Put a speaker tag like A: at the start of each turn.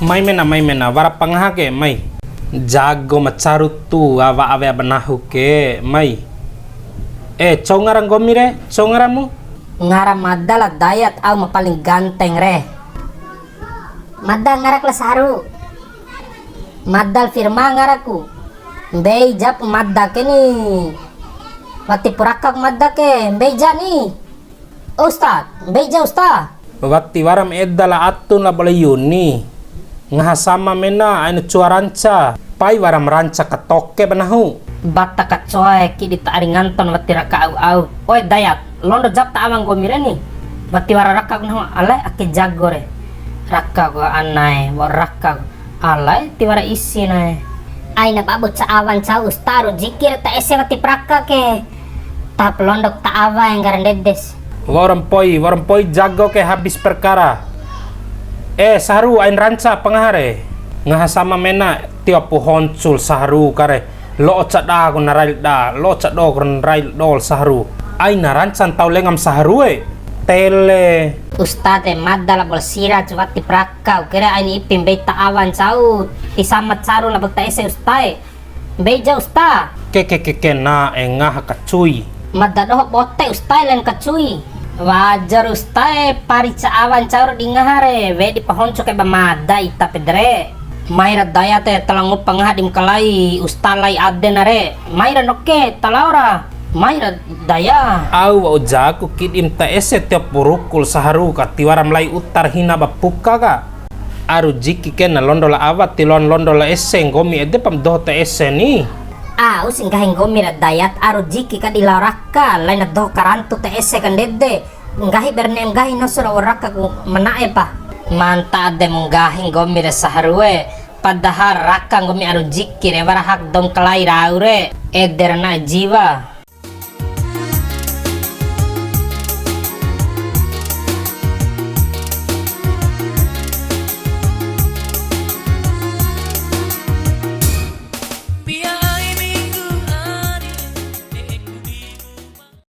A: May mena warap pangahake may jago macarutu awa awe banahuke may congarang gomire congaramu
B: Ngara madala dayat au paling ganteng re. Madal ngarak la saru. Madal firma ngaraku. Mbei jap madda keni. Wati purakak madda ke mbeja ni. Ustad, mbeja ustad.
A: wati waram eddala atun la balayuni ngahasama mena anu cuaranca pai waram ranca katoke banahu
B: Bata kacoy kidi taari nganton wati raka au. Oi dayat, londo jap ta awang gomire ni. Wati wara raka nah alai ake jago re. Raka go anai, wa raka alai tiwara isi nai.
C: Ay nababot sa awan sa ustaro jikir ta ese wati praka ke. Tap londok ta awa yang garandedes.
A: waram poi jago ke habis perkara saru ain ranca pangahare ngahasama mena tiapu honcul saharu kare lo cada ko narail da lo cado ko narail dol saharu ai narancan tau lengam saharu tele
C: Ustade madala bol sira wati praka kira ini ipim beta awan sau tisamat saru la bakta ese ustai. Beja usta.
A: ke na engah kacuy
C: Madadoh bote ustai len kacuy.
B: Wajar ustai parica awan caur di ngahare we di pohon coke bamadai tapi dre Mayra daya te talangu pangadim kalai ustalai adenare Mayra noke talaura Mayra daya
A: au jago kidim ta ese tiap purukul saharu katiwaram lai utar hina bapuka ka aru jiki kena londola awat tilon londola ese ngomi ede pam doh ta ese ni
B: using kahing gomira dayat aru jiki ka dilaraka lain na do karantu te ese kan dede ngahi berne ngahi no sura waraka ku menae pa manta ade menggahing gomira saharue padahal raka gomi aru jiki re warahak dong kelai raure ederna jiwa